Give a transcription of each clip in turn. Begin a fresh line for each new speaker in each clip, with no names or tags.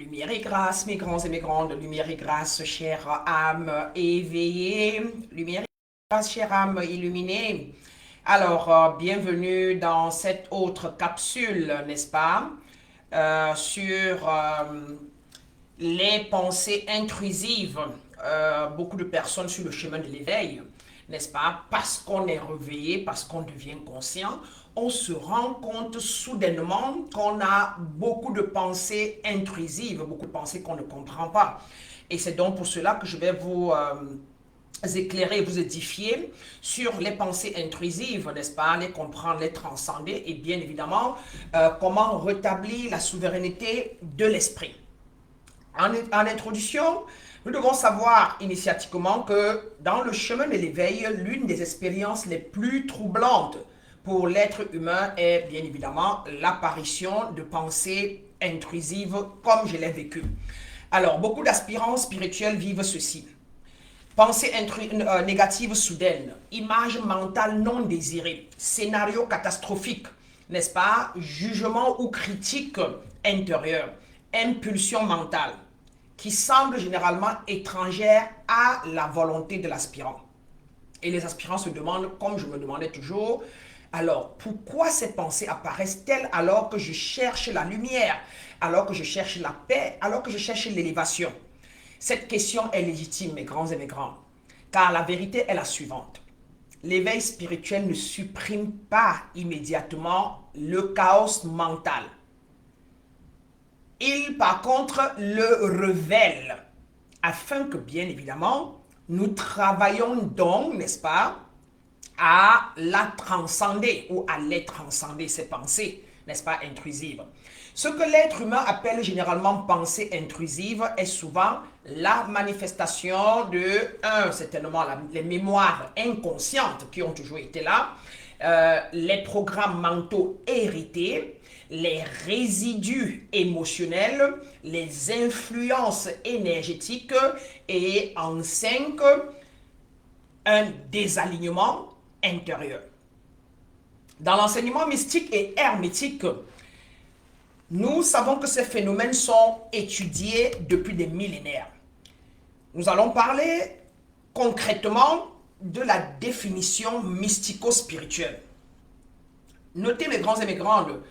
Lumière et grâce, mes grands et mes grandes, lumière et grâce, chère âme éveillée, lumière et grâce, chère âme illuminée. Alors, bienvenue dans cette autre capsule, n'est-ce pas, sur les pensées intrusives. Beaucoup de personnes sur le chemin de l'éveil, n'est-ce pas, parce qu'on est réveillé, parce qu'on devient conscient, on se rend compte soudainement qu'on a beaucoup de pensées intrusives, beaucoup de pensées qu'on ne comprend pas. Et c'est donc pour cela que je vais vous éclairer, vous édifier sur les pensées intrusives, n'est-ce pas, les comprendre, les transcender et bien évidemment, comment rétablir la souveraineté de l'esprit. En introduction, nous devons savoir initiatiquement que dans le chemin de l'éveil, l'une des expériences les plus troublantes pour l'être humain est bien évidemment l'apparition de pensées intrusives comme je l'ai vécu. Alors, beaucoup d'aspirants spirituels vivent ceci. Pensées négatives soudaines, images mentales non désirées, scénarios catastrophiques, n'est-ce pas, jugement ou critique intérieure, impulsion mentale, qui semble généralement étrangère à la volonté de l'aspirant. Et les aspirants se demandent, comme je me demandais toujours, alors pourquoi ces pensées apparaissent-elles alors que je cherche la lumière, alors que je cherche la paix, alors que je cherche l'élévation? Cette question est légitime, mes grands et mes grandes, car la vérité est la suivante. L'éveil spirituel ne supprime pas immédiatement le chaos mental. Il, par contre, le révèle, afin que, bien évidemment, nous travaillons donc, n'est-ce pas, à la transcender ou à les transcender, ces pensées, n'est-ce pas, intrusives. Ce que l'être humain appelle généralement pensée intrusive est souvent la manifestation de, certainement, les mémoires inconscientes qui ont toujours été là, les programmes mentaux hérités, les résidus émotionnels, les influences énergétiques et en 5, un désalignement intérieur. Dans l'enseignement mystique et hermétique, nous savons que ces phénomènes sont étudiés depuis des millénaires. Nous allons parler concrètement de la définition mystico-spirituelle. Notez, mes grands et mes grandes,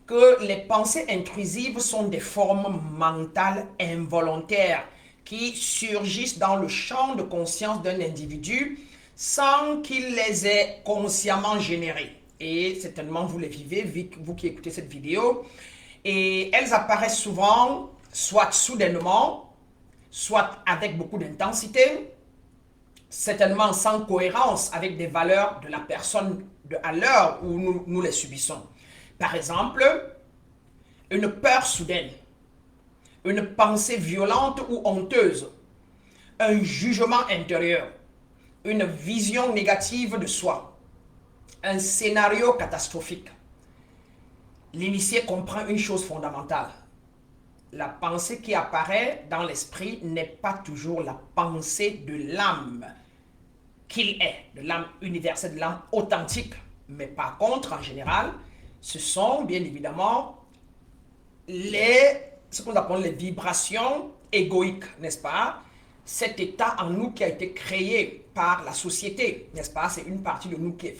que les pensées intrusives sont des formes mentales involontaires qui surgissent dans le champ de conscience d'un individu sans qu'il les ait consciemment générées. Et certainement vous les vivez, vous qui écoutez cette vidéo. Et elles apparaissent souvent, soit soudainement, soit avec beaucoup d'intensité, certainement sans cohérence avec des valeurs de la personne à l'heure où nous les subissons. Par exemple, une peur soudaine, une pensée violente ou honteuse, un jugement intérieur, une vision négative de soi, un scénario catastrophique. L'initié comprend une chose fondamentale. La pensée qui apparaît dans l'esprit n'est pas toujours la pensée de l'âme qu'il est, de l'âme universelle, de l'âme authentique. Mais par contre, en général, ce sont bien évidemment ce qu'on appelle les vibrations égoïques, n'est-ce pas? Cet état en nous qui a été créé par la société, n'est-ce pas? C'est une partie de nous qui est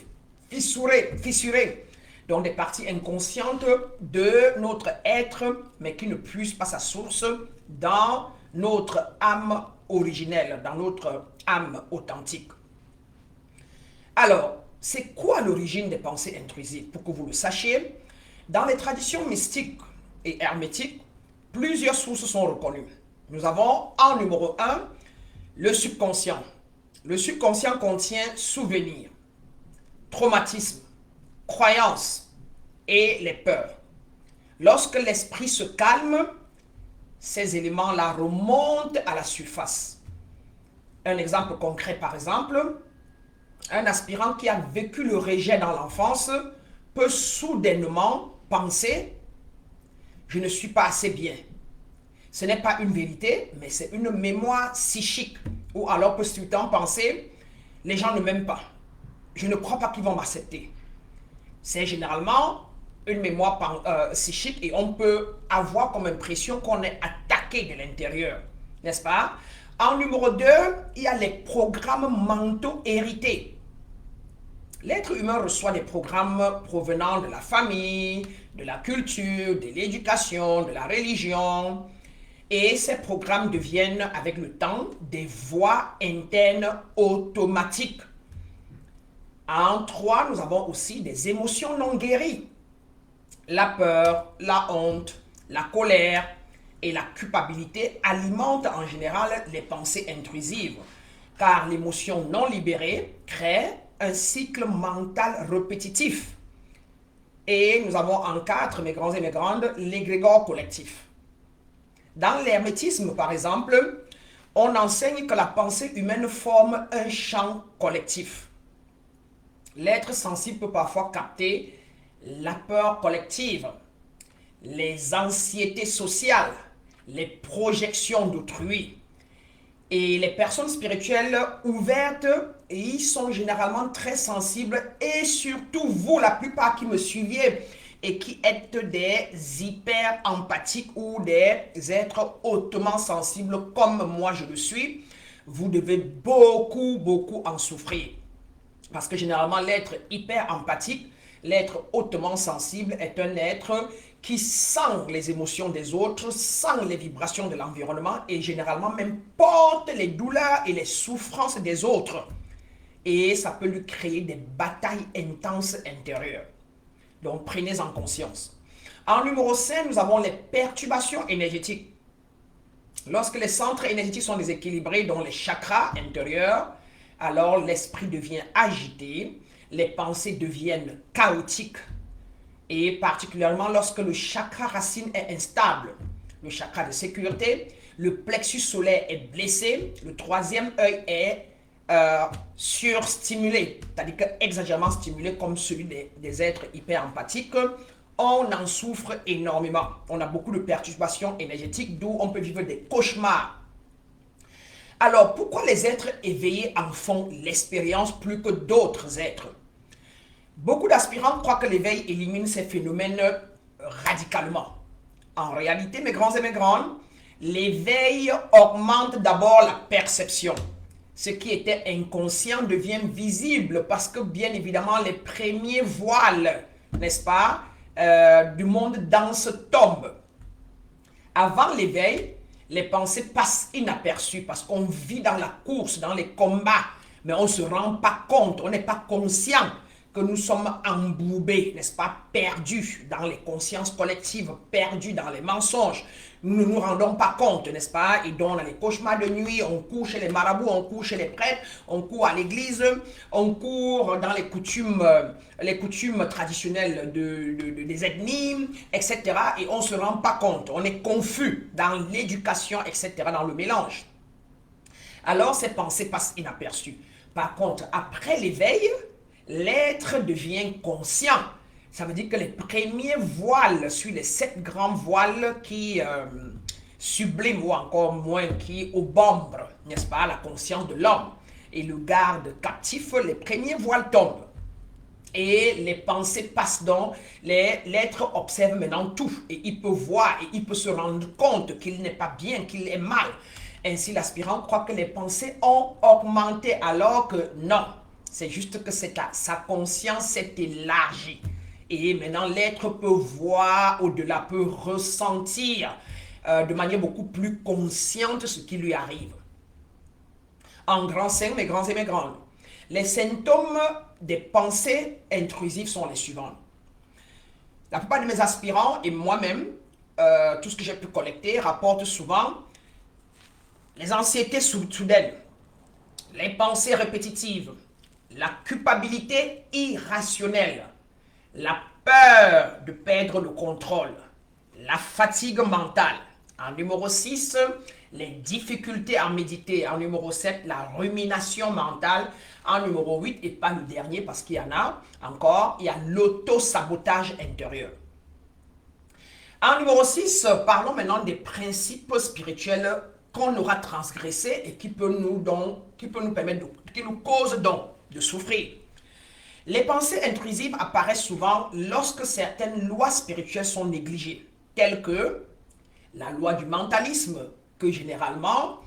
fissurée. Donc des parties inconscientes de notre être, mais qui ne puissent pas sa source dans notre âme originelle, dans notre âme authentique. Alors, c'est quoi l'origine des pensées intrusives? Pour que vous le sachiez, dans les traditions mystiques et hermétiques, plusieurs sources sont reconnues. Nous avons en numéro 1, le subconscient. Le subconscient contient souvenirs, traumatismes, croyances et les peurs. Lorsque l'esprit se calme, ces éléments-là remontent à la surface. Un exemple concret, par exemple, un aspirant qui a vécu le rejet dans l'enfance peut soudainement penser « je ne suis pas assez bien ». Ce n'est pas une vérité, mais c'est une mémoire psychique. Ou alors peut subitement penser « les gens ne m'aiment pas, je ne crois pas qu'ils vont m'accepter ». C'est généralement une mémoire psychique et on peut avoir comme impression qu'on est attaqué attaquer de l'intérieur, n'est-ce pas? En numéro 2, il y a les programmes mentaux hérités. L'être humain reçoit des programmes provenant de la famille, de la culture, de l'éducation, de la religion. Et ces programmes deviennent, avec le temps, des voies internes automatiques. En 3, nous avons aussi des émotions non guéries. La peur, la honte, la colère et la culpabilité alimentent en général les pensées intrusives, car l'émotion non libérée crée un cycle mental répétitif. Et nous avons en 4, mes grands et mes grandes, l'égrégore collectif. Dans l'hermétisme, par exemple, on enseigne que la pensée humaine forme un champ collectif. L'être sensible peut parfois capter la peur collective, les anxiétés sociales, les projections d'autrui. Et les personnes spirituelles ouvertes, ils sont généralement très sensibles, et surtout vous, la plupart qui me suivez et qui êtes des hyper empathiques ou des êtres hautement sensibles comme moi je le suis, vous devez beaucoup en souffrir. Parce que généralement, l'être hyper empathique, l'être hautement sensible est un être qui sent les émotions des autres, sent les vibrations de l'environnement et généralement même porte les douleurs et les souffrances des autres. Et ça peut lui créer des batailles intenses intérieures. Donc prenez-en conscience. En numéro 5, nous avons les perturbations énergétiques. Lorsque les centres énergétiques sont déséquilibrés dans les chakras intérieurs, alors l'esprit devient agité, les pensées deviennent chaotiques. Et particulièrement lorsque le chakra racine est instable, le chakra de sécurité, le plexus solaire est blessé, le troisième œil est surstimulé, c'est-à-dire que exagérément stimulé comme celui des êtres hyper empathiques, on en souffre énormément. On a beaucoup de perturbations énergétiques, d'où on peut vivre des cauchemars. Alors, pourquoi les êtres éveillés en font l'expérience plus que d'autres êtres? Beaucoup d'aspirants croient que l'éveil élimine ces phénomènes radicalement. En réalité, mes grands et mes grandes, l'éveil augmente d'abord la perception. Ce qui était inconscient devient visible parce que, bien évidemment, les premiers voiles, n'est-ce pas, du monde dense tombent. Avant l'éveil, les pensées passent inaperçues parce qu'on vit dans la course, dans les combats, mais on ne se rend pas compte, on n'est pas conscient que nous sommes embourbés, n'est-ce pas, perdus dans les consciences collectives, perdus dans les mensonges. Nous ne nous rendons pas compte, n'est-ce pas? Et donc, on a les cauchemars de nuit, on court chez les marabouts, on court chez les prêtres, on court à l'église, on court dans les coutumes traditionnelles des ethnies, etc. Et on ne se rend pas compte, on est confus dans l'éducation, etc., dans le mélange. Alors, ces pensées passent inaperçues. Par contre, après l'éveil, l'être devient conscient. Ça veut dire que les premiers voiles sur les 7 grands voiles qui subliment ou encore moins qui obombrent, n'est-ce pas, la conscience de l'homme et le garde captif, les premiers voiles tombent. Et les pensées passent donc, l'être observe maintenant tout et il peut voir et il peut se rendre compte qu'il n'est pas bien, qu'il est mal. Ainsi, l'aspirant croit que les pensées ont augmenté alors que non. C'est juste que sa conscience s'est élargie. Et maintenant, l'être peut voir au-delà, peut ressentir de manière beaucoup plus consciente ce qui lui arrive. En grand 5, mes grands et mes grandes, les symptômes des pensées intrusives sont les suivants. La plupart de mes aspirants et moi-même, tout ce que j'ai pu collecter, rapportent souvent les anxiétés soudaines, les pensées répétitives, la culpabilité irrationnelle, la peur de perdre le contrôle, la fatigue mentale. En numéro 6, les difficultés à méditer. En numéro 7, la rumination mentale. En numéro 8, et pas le dernier parce qu'il y en a encore, il y a l'auto-sabotage intérieur. En numéro 6, parlons maintenant des principes spirituels qu'on aura transgressés et qui nous causent donc de souffrir. Les pensées intrusives apparaissent souvent lorsque certaines lois spirituelles sont négligées, telles que la loi du mentalisme, que généralement,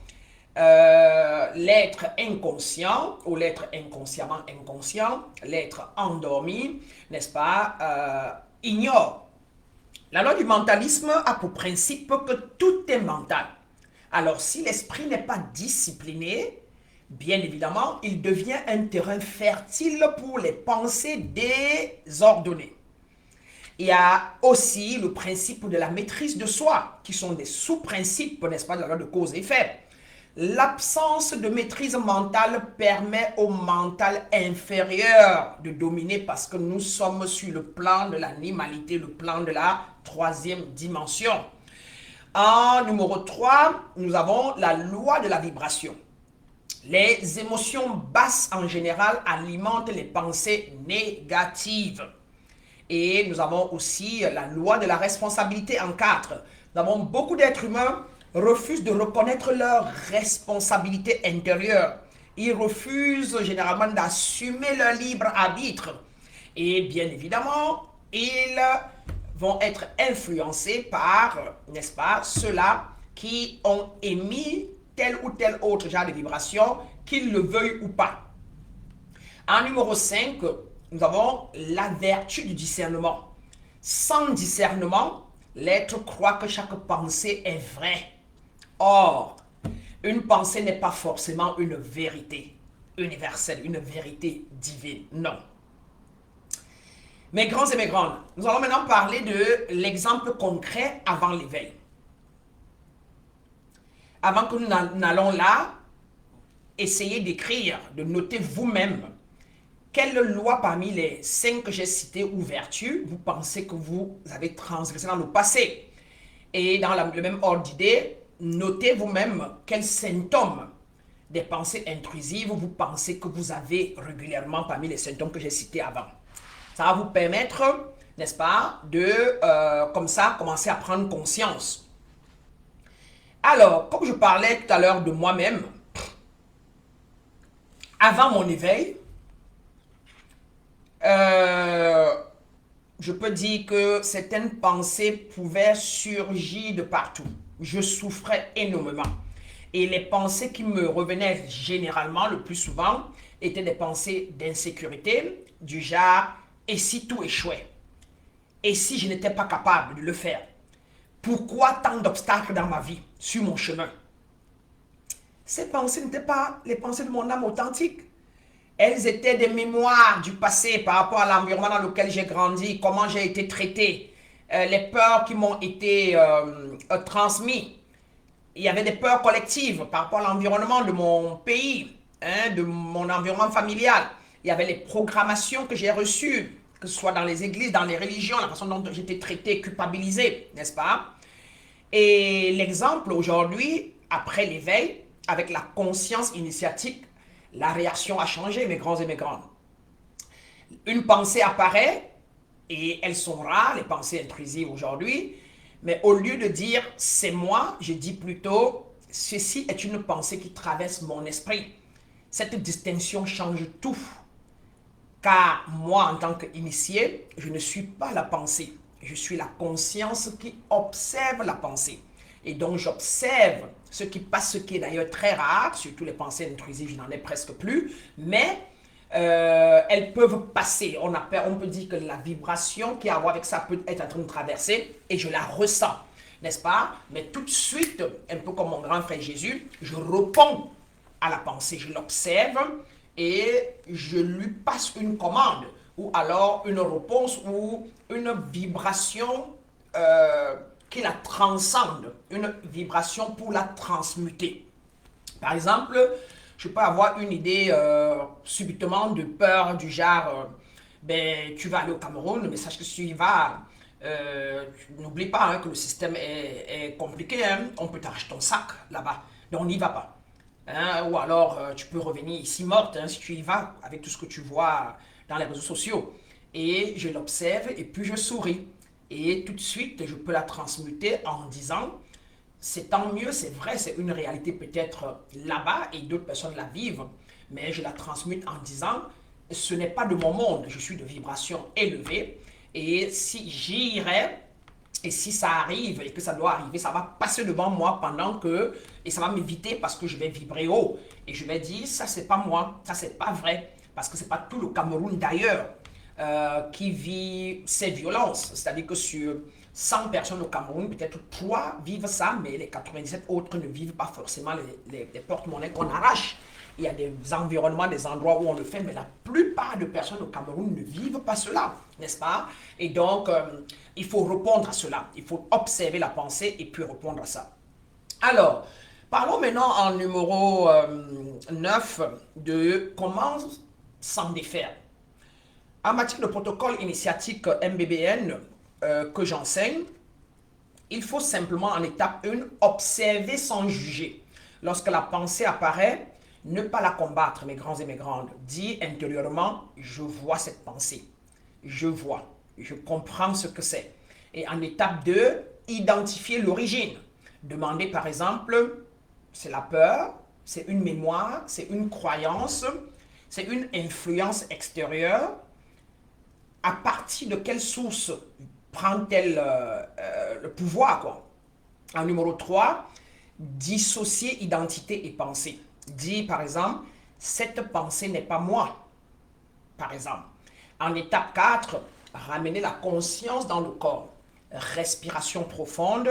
l'être inconscient ou l'être inconsciemment inconscient, l'être endormi, n'est-ce pas, ignore. La loi du mentalisme a pour principe que tout est mental. Alors, si l'esprit n'est pas discipliné, bien évidemment, il devient un terrain fertile pour les pensées désordonnées. Il y a aussi le principe de la maîtrise de soi, qui sont des sous-principes, n'est-ce pas, de la loi de cause et effet. L'absence de maîtrise mentale permet au mental inférieur de dominer parce que nous sommes sur le plan de l'animalité, le plan de la troisième dimension. En numéro 3, nous avons la loi de la vibration. Les émotions basses en général alimentent les pensées négatives. Et nous avons aussi la loi de la responsabilité en 4. Nous avons beaucoup d'êtres humains refusent de reconnaître leur responsabilité intérieure. Ils refusent généralement d'assumer leur libre arbitre. Et bien évidemment, ils vont être influencés par, n'est-ce pas, ceux-là qui ont émis tel ou tel autre genre de vibration, qu'ils le veuillent ou pas. En numéro 5, nous avons la vertu du discernement. Sans discernement, l'être croit que chaque pensée est vraie. Or, une pensée n'est pas forcément une vérité universelle, une vérité divine. Non. Mes grands et mes grandes, nous allons maintenant parler de l'exemple concret avant l'éveil. Avant que nous n'allons là, essayez d'écrire, de noter vous-même quelle loi parmi les 5 que j'ai citées ou vertus vous pensez que vous avez transgressé dans le passé. Et dans le même ordre d'idée, notez vous-même quels symptômes des pensées intrusives vous pensez que vous avez régulièrement parmi les symptômes que j'ai cités avant. Ça va vous permettre, n'est-ce pas, de, comme ça, commencer à prendre conscience. Alors, comme je parlais tout à l'heure de moi-même, avant mon éveil, je peux dire que certaines pensées pouvaient surgir de partout. Je souffrais énormément. Et les pensées qui me revenaient généralement, le plus souvent, étaient des pensées d'insécurité, du genre « et si tout échouait? Et si je n'étais pas capable de le faire? Pourquoi tant d'obstacles dans ma vie, sur mon chemin ?» Ces pensées n'étaient pas les pensées de mon âme authentique. Elles étaient des mémoires du passé par rapport à l'environnement dans lequel j'ai grandi, comment j'ai été traité, les peurs qui m'ont été transmises. Il y avait des peurs collectives par rapport à l'environnement de mon pays, de mon environnement familial. Il y avait les programmations que j'ai reçues, que ce soit dans les églises, dans les religions, la façon dont j'étais traité, culpabilisé, n'est-ce pas? Et l'exemple aujourd'hui, après l'éveil, avec la conscience initiatique, la réaction a changé, mes grands et mes grandes. Une pensée apparaît, et elles sont rares, les pensées intrusives aujourd'hui, mais au lieu de dire « c'est moi », je dis plutôt « ceci est une pensée qui traverse mon esprit ». Cette distinction change tout, car moi, en tant qu'initié, je ne suis pas la pensée. Je suis la conscience qui observe la pensée. Et donc, j'observe ce qui passe, ce qui est d'ailleurs très rare, surtout les pensées intrusives, je n'en ai presque plus, mais elles peuvent passer. On peut dire que la vibration qui a à voir avec ça peut être en train de traverser et je la ressens, n'est-ce pas? Mais tout de suite, un peu comme mon grand frère Jésus, je réponds à la pensée, je l'observe et je lui passe une commande ou alors une réponse ou une vibration qui la transcende, une vibration pour la transmuter. Par exemple, je peux avoir une idée subitement de peur du genre, ben, tu vas aller au Cameroun, mais sache que si tu y vas, n'oublie pas hein, que le système est compliqué, hein, on peut t'arracher ton sac là-bas, donc on n'y va pas. Hein, ou alors tu peux revenir ici morte hein, si tu y vas avec tout ce que tu vois dans les réseaux sociaux. Et je l'observe et puis je souris. Et tout de suite, je peux la transmuter en disant, c'est tant mieux, c'est vrai, c'est une réalité peut-être là-bas et d'autres personnes la vivent, mais je la transmute en disant, ce n'est pas de mon monde, je suis de vibration élevée et si j'irais Et si ça arrive et que ça doit arriver, ça va passer devant moi pendant que, et ça va m'éviter parce que je vais vibrer haut. Et je vais dire, ça c'est pas moi, ça c'est pas vrai. Parce que c'est pas tout le Cameroun d'ailleurs qui vit ces violences. C'est-à-dire que sur 100 personnes au Cameroun, peut-être 3 vivent ça, mais les 97 autres ne vivent pas forcément les porte-monnaies qu'on arrache. Il y a des environnements, des endroits où on le fait, mais la plupart de personnes au Cameroun ne vivent pas cela, n'est-ce pas? Et donc, il faut répondre à cela. Il faut observer la pensée et puis répondre à ça. Alors, parlons maintenant en numéro 9 de comment s'en défaire. En matière de protocole initiatique MBBN que j'enseigne, il faut simplement en étape 1 observer sans juger. Lorsque la pensée apparaît, ne pas la combattre, mes grands et mes grandes. Dis intérieurement, je vois cette pensée. Je vois, je comprends ce que c'est. Et en étape 2, identifier l'origine. Demandez par exemple, c'est la peur, c'est une mémoire, c'est une croyance, c'est une influence extérieure. À partir de quelle source prend-elle le pouvoir, quoi? En numéro 3, dissocier identité et pensée. Dis par exemple, cette pensée n'est pas moi, par exemple. En étape 4, ramener la conscience dans le corps. Respiration profonde.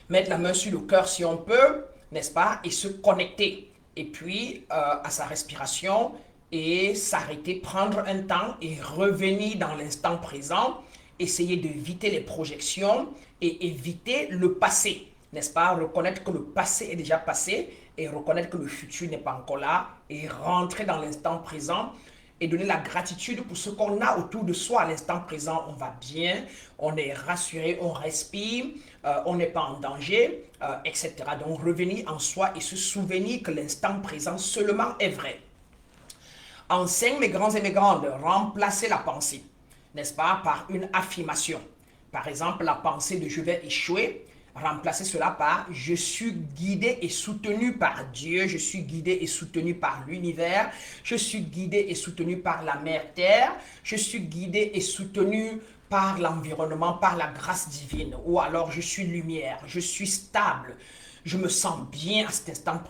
Mettre la main sur le cœur si on peut, n'est-ce pas, et se connecter. Et puis à sa respiration et s'arrêter, prendre un temps et revenir dans l'instant présent, essayer d'éviter les projections et éviter le passé, n'est-ce pas, reconnaître que le passé est déjà passé et reconnaître que le futur n'est pas encore là et rentrer dans l'instant présent et donner la gratitude pour ce qu'on a autour de soi à l'instant présent. On va bien, on est rassuré, on respire, on n'est pas en danger, etc. Donc revenir en soi et se souvenir que l'instant présent seulement est vrai. En 5, mes grands et mes grandes, remplacer la pensée, n'est-ce pas, par une affirmation. Par exemple, la pensée de je vais échouer, remplacer cela par je suis guidé et soutenu par Dieu, je suis guidé et soutenu par l'univers, je suis guidé et soutenu par la mère terre, je suis guidé et soutenu par l'environnement, par la grâce divine, ou alors je suis lumière, je suis stable, je me sens bien à cet instant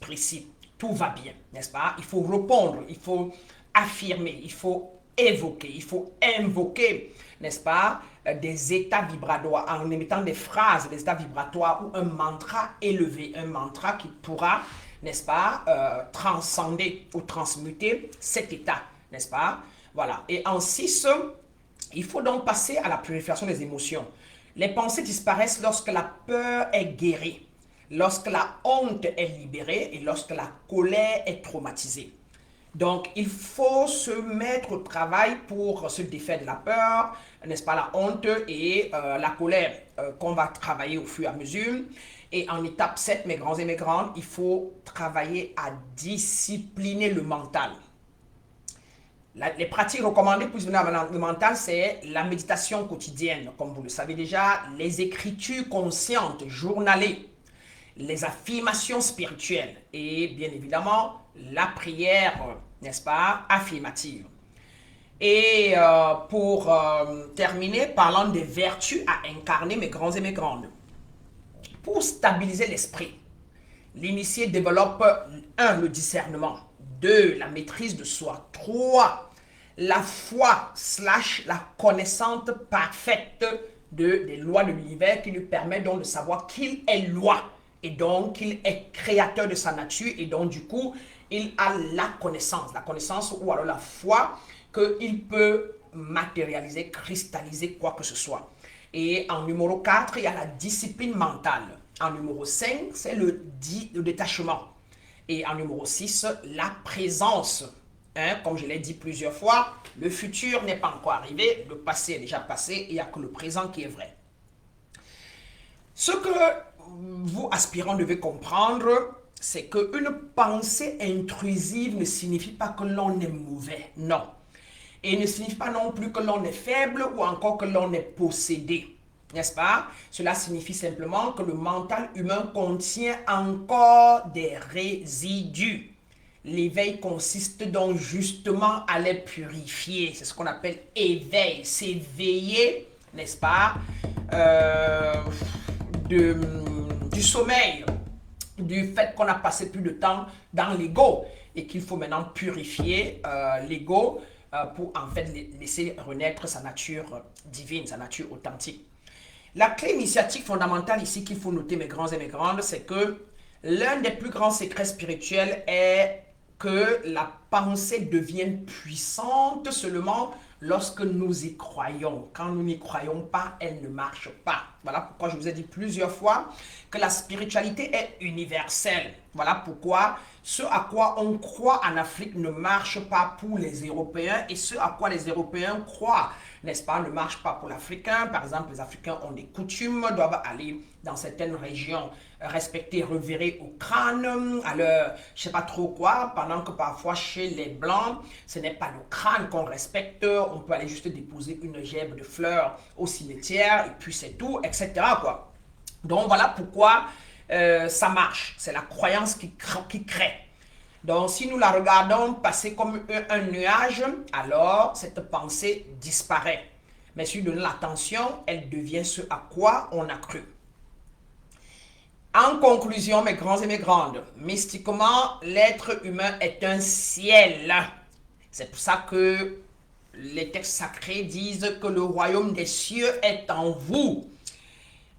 précis, tout va bien, n'est-ce pas? Il faut répondre, il faut affirmer, il faut évoquer, il faut invoquer, n'est-ce pas, des états vibratoires, en émettant des phrases, des états vibratoires ou un mantra élevé, un mantra qui pourra, n'est-ce pas, transcender ou transmuter cet état, n'est-ce pas? Voilà. Et en 6, il faut donc passer à la purification des émotions. Les pensées disparaissent lorsque la peur est guérie, lorsque la honte est libérée et lorsque la colère est traumatisée. Donc, il faut se mettre au travail pour se défaire de la peur, n'est-ce pas, la honte et la colère qu'on va travailler au fur et à mesure. Et en étape 7, mes grands et mes grandes, il faut travailler à discipliner le mental. Les pratiques recommandées pour discipliner le mental, c'est la méditation quotidienne, comme vous le savez déjà, les écritures conscientes, journalées, les affirmations spirituelles et bien évidemment la prière, n'est-ce pas, affirmative. Et pour terminer, parlant des vertus à incarner, mes grands et mes grandes. Pour stabiliser l'esprit, l'initié développe 1. Le discernement, 2. La maîtrise de soi, 3. La foi / la connaissance parfaite des lois de l'univers qui lui permet donc de savoir qu'il est loi et donc qu'il est créateur de sa nature et donc du coup il a la connaissance ou alors la foi qu'il peut matérialiser, cristalliser quoi que ce soit. Et en numéro 4, il y a la discipline mentale. En numéro 5, c'est le détachement. Et en numéro 6, la présence. Comme je l'ai dit plusieurs fois, le futur n'est pas encore arrivé, le passé est déjà passé, il n'y a que le présent qui est vrai. Ce que vous, aspirants, devez comprendre, c'est qu'une pensée intrusive ne signifie pas que l'on est mauvais, non. Et ne signifie pas non plus que l'on est faible ou encore que l'on est possédé. n'est-ce pas? Cela signifie simplement que le mental humain contient encore des résidus. L'éveil consiste donc justement à les purifier. C'est ce qu'on appelle éveil. S'éveiller, n'est-ce pas, du sommeil, du fait qu'on a passé plus de temps dans l'ego et qu'il faut maintenant purifier l'ego pour en fait laisser renaître sa nature divine, sa nature authentique. La clé initiatique fondamentale ici qu'il faut noter, mes grands et mes grandes, c'est que l'un des plus grands secrets spirituels est que la pensée devienne puissante seulement lorsque nous y croyons. Quand nous n'y croyons pas, elle ne marche pas. Voilà pourquoi je vous ai dit plusieurs fois que la spiritualité est universelle. Voilà pourquoi ce à quoi on croit en Afrique ne marche pas pour les Européens et ce à quoi les Européens croient, n'est-ce pas, ne marche pas pour l'Africain. Par exemple, les Africains ont des coutumes, doivent aller dans certaines régions respecter, revirer au crâne, à leur, je sais pas trop quoi, pendant que parfois chez les Blancs, ce n'est pas le crâne qu'on respecte, on peut aller juste déposer une gerbe de fleurs au cimetière et puis c'est tout, etc. quoi. Donc voilà pourquoi ça marche, c'est la croyance qui crée. Donc si nous la regardons passer comme un nuage, alors cette pensée disparaît. Mais si nous donnons l'attention, elle devient ce à quoi on a cru. En conclusion, mes grands et mes grandes, mystiquement, l'être humain est un ciel. C'est pour ça que les textes sacrés disent que le royaume des cieux est en vous.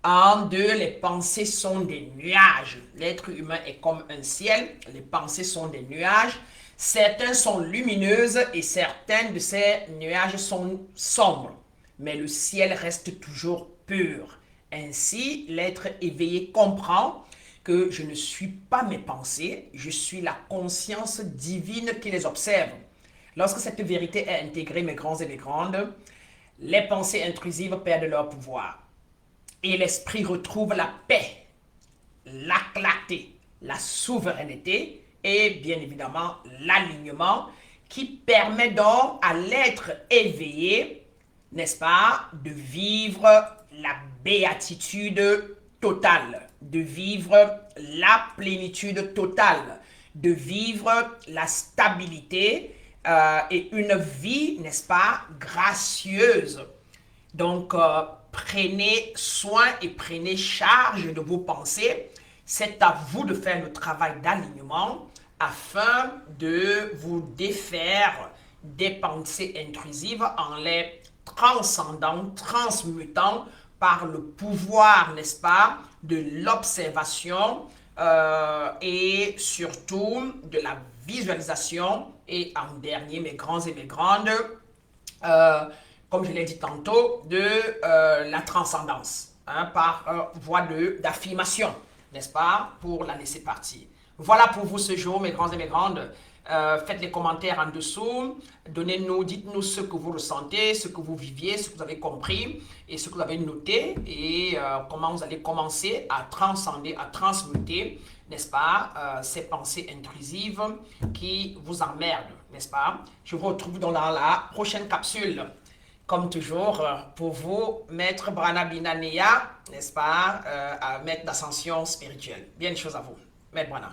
En deux, les pensées sont des nuages. L'être humain est comme un ciel, les pensées sont des nuages. Certains sont lumineuses et certains de ces nuages sont sombres. Mais le ciel reste toujours pur. Ainsi, l'être éveillé comprend que je ne suis pas mes pensées, je suis la conscience divine qui les observe. Lorsque cette vérité est intégrée, mes grands et mes grandes, les pensées intrusives perdent leur pouvoir. Et l'esprit retrouve la paix, la clarté, la souveraineté et bien évidemment l'alignement qui permet donc à l'être éveillé, n'est-ce pas, de vivre la béatitude totale, de vivre la plénitude totale, de vivre la stabilité et une vie, n'est-ce pas, gracieuse. Donc, prenez soin et prenez charge de vos pensées. C'est à vous de faire le travail d'alignement afin de vous défaire des pensées intrusives en les transcendant, transmutant par le pouvoir, n'est-ce pas, de l'observation et surtout de la visualisation et en dernier, mes grands et mes grandes, comme je l'ai dit tantôt, de la transcendance, hein, par voie d'affirmation, n'est-ce pas, pour la laisser partir. Voilà pour vous ce jour, mes grands et mes grandes. Faites les commentaires en dessous, donnez-nous, dites-nous ce que vous ressentez, ce que vous viviez, ce que vous avez compris et ce que vous avez noté et comment vous allez commencer à transcender, à transmuter, n'est-ce pas, ces pensées intrusives qui vous emmerdent, n'est-ce pas. Je vous retrouve dans la prochaine capsule. Comme toujours, pour vous, Maître Brana Binanea, n'est-ce pas, Maître d'ascension spirituelle. Bien des choses à vous, Maître Brana.